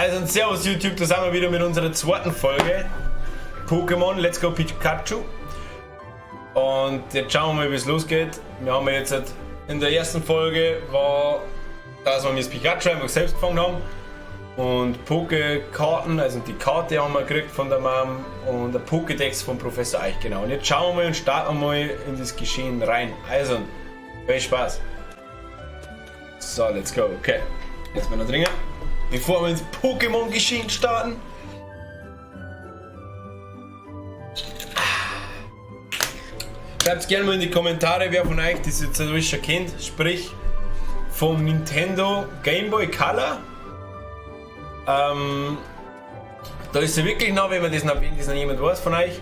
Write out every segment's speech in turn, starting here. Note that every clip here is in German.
Also servus YouTube, da sind wir wieder mit unserer zweiten Folge Pokémon Let's Go Pikachu. Und jetzt schauen wir mal, wie es losgeht. Wir haben jetzt in der ersten Folge war, dass wir das Pikachu einfach selbst gefangen haben. Und Pokékarten, also die Karte haben wir gekriegt von der Mom und der Pokédex von Professor Eich, genau. Und jetzt schauen wir mal und starten wir mal in das Geschehen rein. Also, viel Spaß. So, let's go. Okay, jetzt mal noch dringend. Bevor wir ins Pokémon-Geschehen starten. Schreibt gerne mal in die Kommentare, wer von euch das jetzt schon kennt. Sprich, vom Nintendo Game Boy Color. Da ist er wirklich noch, wenn das noch jemand weiß von euch.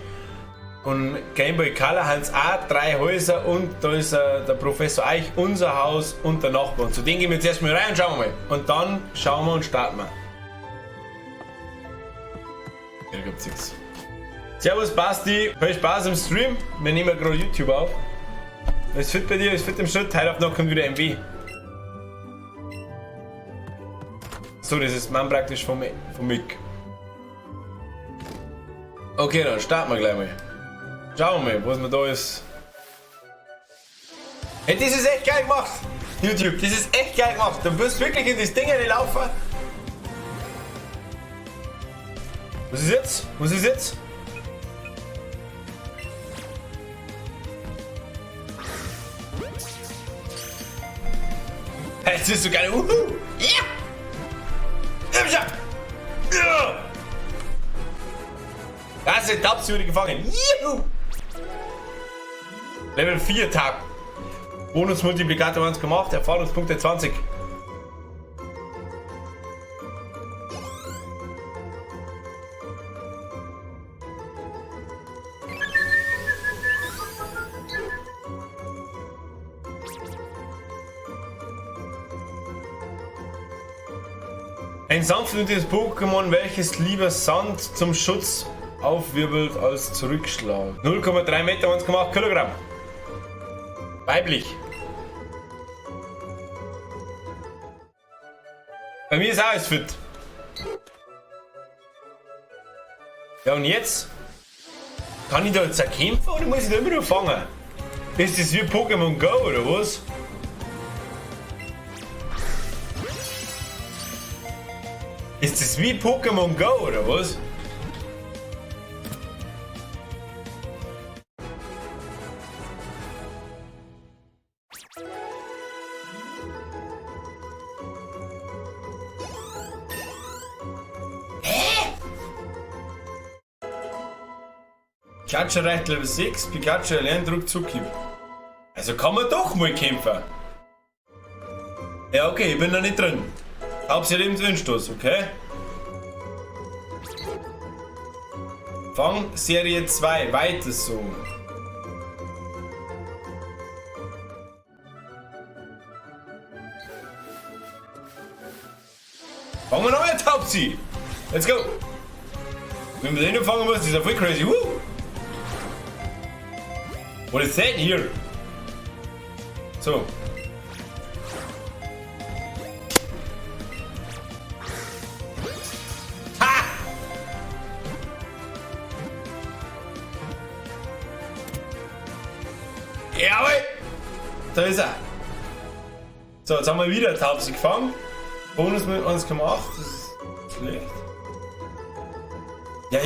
Und Game Boy Color haben es auch 3 Häuser und da ist der Professor Eich, unser Haus und der Nachbar. Und zu denen gehen wir jetzt erstmal rein und schauen wir mal. Und dann schauen wir und starten wir. Hier gibt's nichts. Servus Basti, viel Spaß im Stream. Wir nehmen gerade YouTube auf. Ist fit bei dir, ist fit im Schritt. Heute auf noch kommt wieder MW. So, das ist man praktisch vom Mick. Okay, dann starten wir gleich mal. Schauen wir mal, was man da ist. Hey, das ist echt geil gemacht! YouTube, das ist echt geil gemacht. Du wirst wirklich in das Ding laufen. Was ist jetzt? Was ist jetzt? Hey, das ist so geil. Ja! Ja! Das ist Tabs wurde gefangen. Juhu! Level 4 Tag. Bonus-Multiplikator 1 gemacht, Erfahrungspunkte 20. Ein sanftmütiges Pokémon, welches lieber Sand zum Schutz aufwirbelt als Zurückschlag. 0,3 Meter, 1,8 Kilogramm. Weiblich. Bei mir ist auch alles fit. Ja, und jetzt? Kann ich da jetzt kämpfen oder muss ich da immer nur fangen? Ist das wie Pokémon Go oder was? Ist das wie Pokémon Go oder was? Pikachu erreicht Level 6, Pikachu erlernt Ruckzuck. Also kann man doch mal kämpfen. Ja, okay, ich bin da nicht drin. Hauptsache im Windstoß, okay? Fang Serie 2, weiter so. Fangen wir noch jetzt, Hauptsache! Let's go! Wenn wir den noch fangen müssen, ist ja voll crazy. Woo! What is that here? So. Ha! Jawohl! Da ist er. So, jetzt haben wir wieder Taubsi gefangen. Bonus mit 1,8. Das ist schlecht. Ja,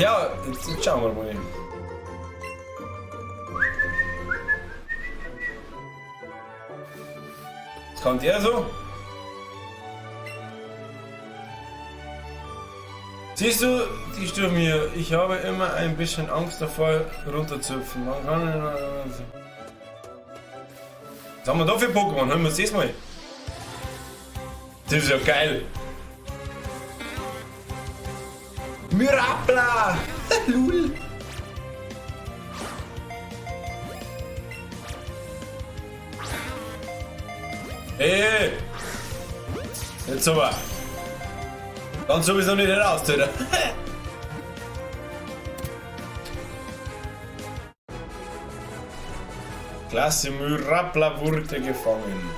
jetzt schauen wir mal. Was kommt der so? Siehst du, die Stufen hier, ich habe immer ein bisschen Angst davor runterzupfen. Man kann was haben wir da für Pokémon? Hören wir uns das mal. Das ist ja geil. Mirapla! Lul! Hey! Jetzt aber! Dann sowieso nicht heraus, oder? Klasse, Mirapla wurde gefangen.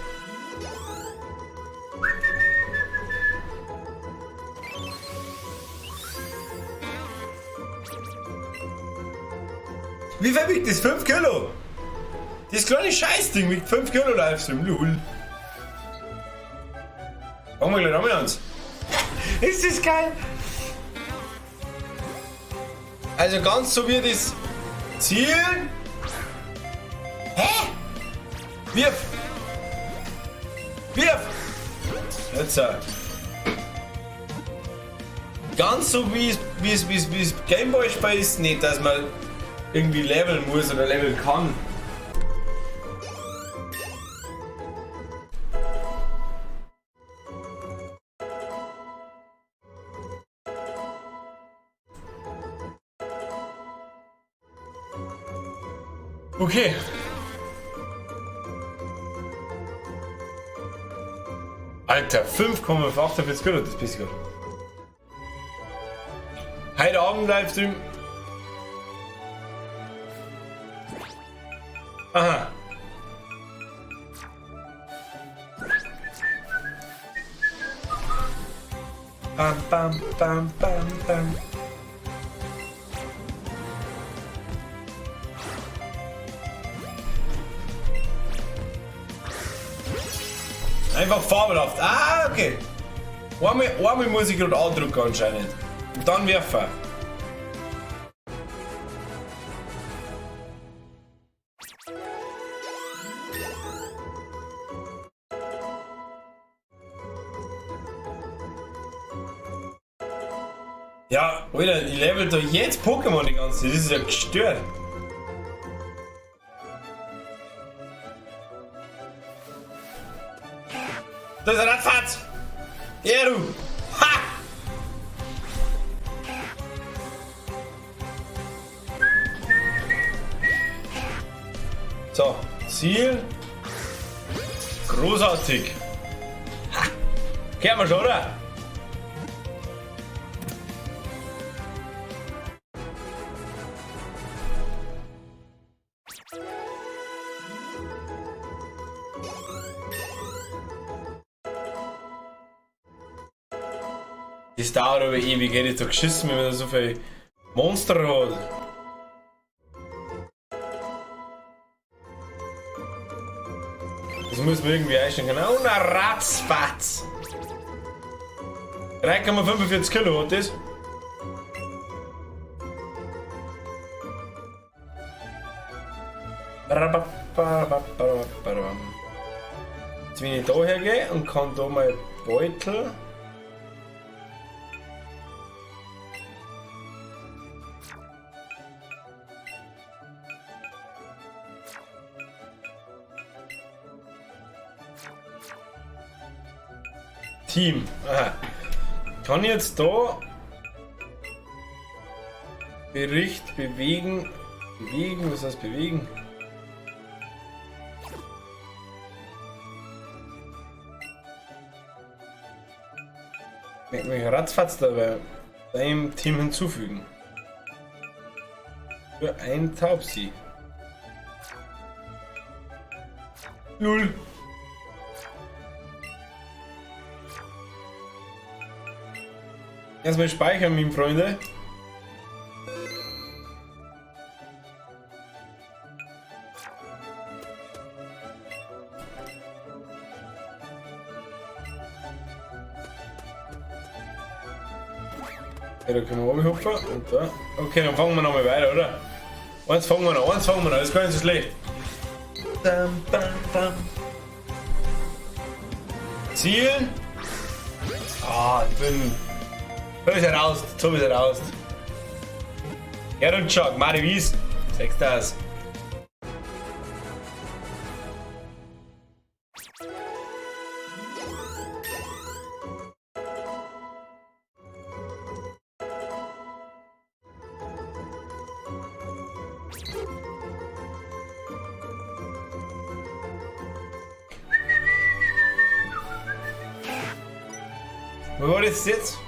Wie viel wiegt das? 5 Kilo? Das kleine Scheißding wiegt 5 Kilo Livestream. Lul. Fangen wir gleich an mit uns. Ist das geil? Also ganz so wie das Zielen. Hä? Wirf! Wirf! Jetzt. Ganz so wie es Gameboy Spiel ist, nicht, dass man irgendwie leveln muss oder leveln kann. Okay. Alter, 5,48 Kilo, das bist du. Heute Abend Livestream. Aha. Bam, bam, bam, bam, bam. Einfach fabelhaft. Ah, okay. Einmal muss ich gerade andrücken anscheinend. Und dann werfen. Ja, Alter, ich level da jetzt Pokémon die ganze Zeit. Das ist ja gestört. Das ist ein Radfahrt! Ja, du! Ha! So, Ziel. Großartig. Ha! Kehren wir schon, oder? Das dauert aber ewig, hätte ich da geschissen, wenn man da so viele Monster hat. Das muss man irgendwie einstellen können. Und ein Ratzfatz! 3,45 Kilo hat das. Jetzt wenn ich da hergehe und kann da mal Beutel. Team. Aha. Kann jetzt da Bericht bewegen. Bewegen, was heißt bewegen? Ich möchte ratzfatz dabei deinem Team hinzufügen. Für ein Taubsi. Null. Erstmal speichern, meine Freunde. Ja, da können wir oben hüpfen und da. Okay, dann fangen wir nochmal weiter, oder? Eins fangen wir noch, das ist gar nicht so schlecht. Bam, bam, bam. Zielen. Ah, ich bin. So ist er raus, so ist er raus. Ja, und Chuck, Mari Wies. Sechs das. Wo war das jetzt?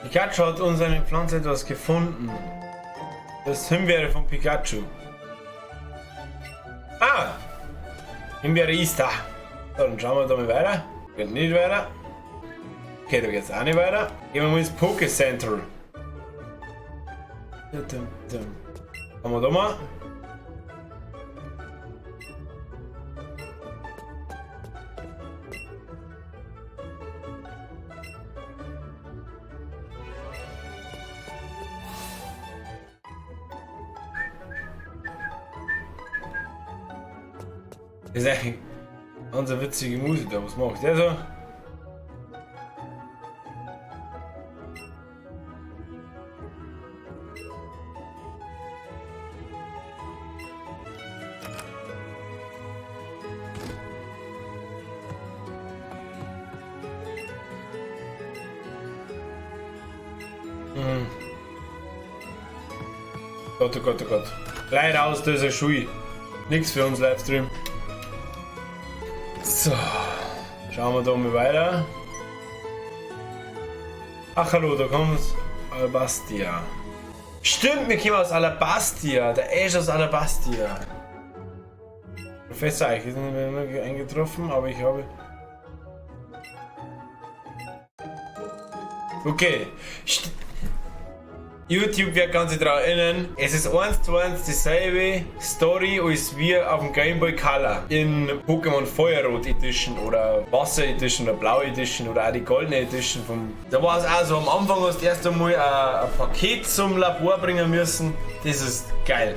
Pikachu hat uns eine Pflanze etwas gefunden. Das Himbeere von Pikachu. Ah! Himbeere ist da. So, dann schauen wir da mal weiter. Geht nicht weiter. Okay, da geht's auch nicht weiter. Gehen wir mal ins Poké Center. Haben wir da mal? Das ist eigentlich eine witzige Musik, da was macht der so? Gott, oh Gott, oh Gott. Leider aus dieser Schuhe. Nichts für uns Livestream. So. Schauen wir da mal weiter. Ach hallo, da kommt Alabastia. Stimmt, wir kommen aus Alabastia. Der ist aus Alabastia. Professor Eich, ist nicht eingetroffen, aber ich habe... Okay. YouTube wird ganz sich daran erinnern, es ist 1:1 dieselbe Story als wir auf dem Game Boy Color in Pokémon Feuerrot Edition oder Wasser Edition oder Blau Edition oder auch die goldene Edition vom. Da war es auch so, am Anfang hast du erst einmal ein Paket zum Labor bringen müssen. Das ist geil.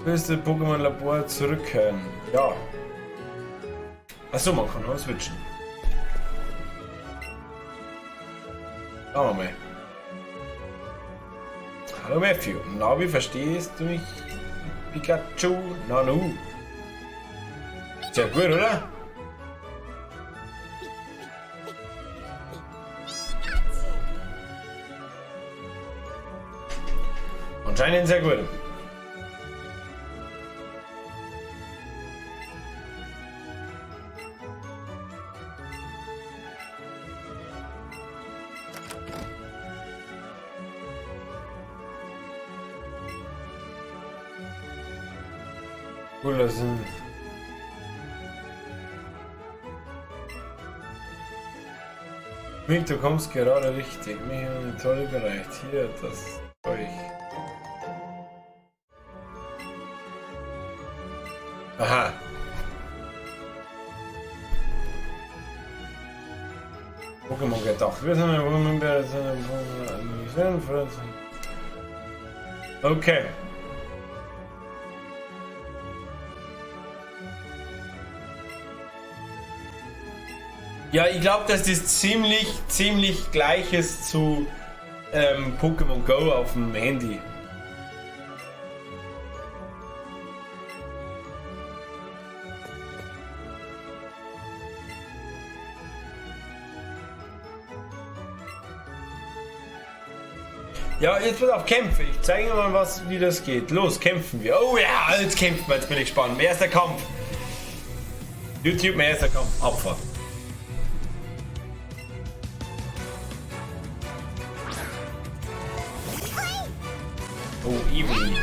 Willst du Pokémon Labor zurückkehren? Ja. Achso, man kann auch switchen. Schauen wir mal. Hallo Matthew, na wie verstehst du mich? Pikachu? Na nu. Sehr gut, oder? Anscheinend sehr gut. Cooler Sinn. Mick, du kommst gerade richtig. Mich eine tolle gereicht. Hier, das euch. Aha. Pokémon gedacht. Wir sind ein Pokémon. Okay. Ja, ich glaube, dass das ziemlich gleich ist zu Pokémon Go auf dem Handy. Ja, jetzt wird auf Kämpfe. Ich zeige mal, wie das geht. Los, kämpfen wir. Oh ja, jetzt kämpfen wir. Jetzt bin ich gespannt. Wer ist der Kampf? YouTube, wer ist der Kampf? Abfahrt. Oh, Eevee.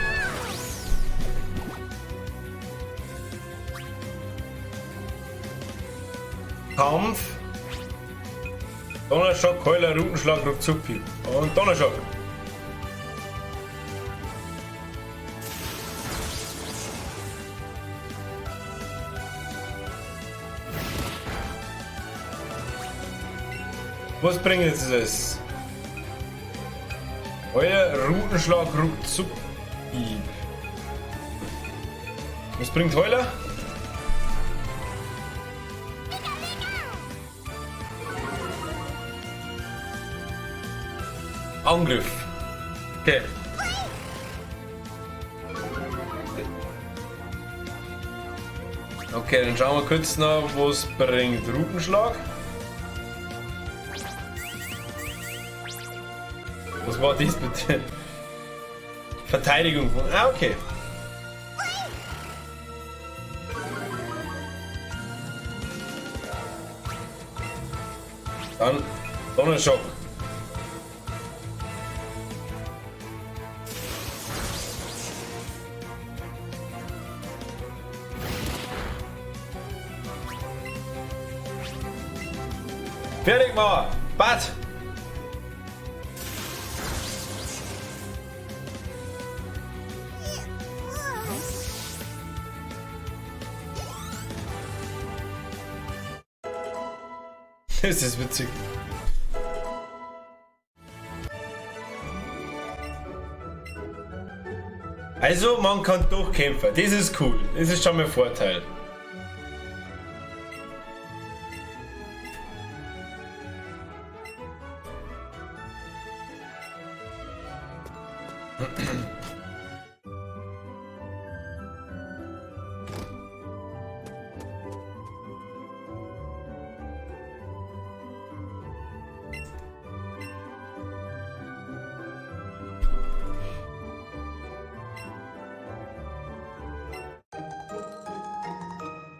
Kampf. Donnerschock, Heuler, Rutenschlag, Ruckzucki. Und Donnerschock. Was bringt jetzt das? Heuler, Rutenschlag, Ruckzucki. Was bringt Heuler? Angriff. Okay. Okay, dann schauen wir kurz nach, was bringt Rutenschlag. Was war dies bitte? Verteidigung von. Ah, okay. Dann Donnerschock. Fertig machen! Bad! Das ist witzig. Also, man kann durchkämpfen. Das ist cool. Das ist schon mal ein Vorteil.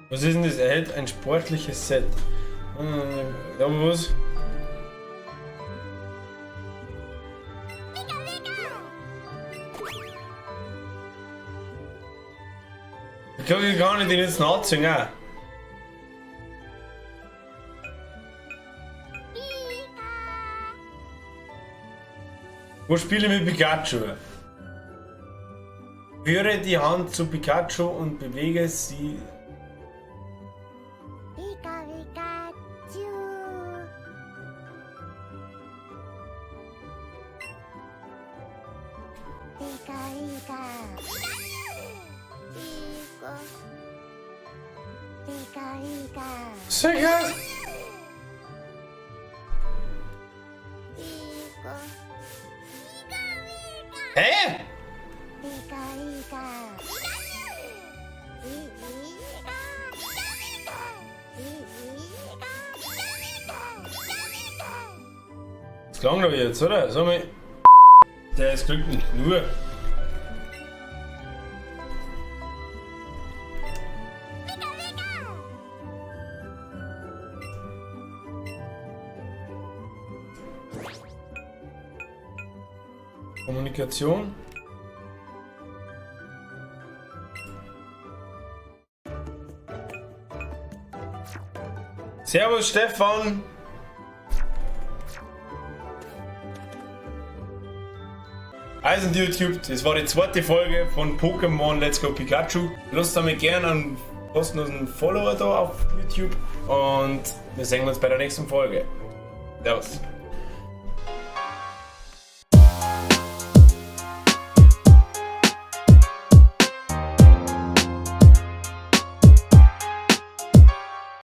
Was ist denn das? Er hält ein sportliches Set. Ja, aber was? Ich glaube, ich kann nicht den jetzt nachziehen. Auch. Wo spiele ich mit Pikachu? Führe die Hand zu Pikachu und bewege sie. Sicher? Hä? Das klang doch jetzt, oder? Sag mal. Der ist glücklich nur. Kommunikation. Servus Stefan. Also YouTube, das war die zweite Folge von Pokémon Let's Go Pikachu. Lasst mir gerne einen kostenlosen Follower da auf YouTube und wir sehen uns bei der nächsten Folge. Servus.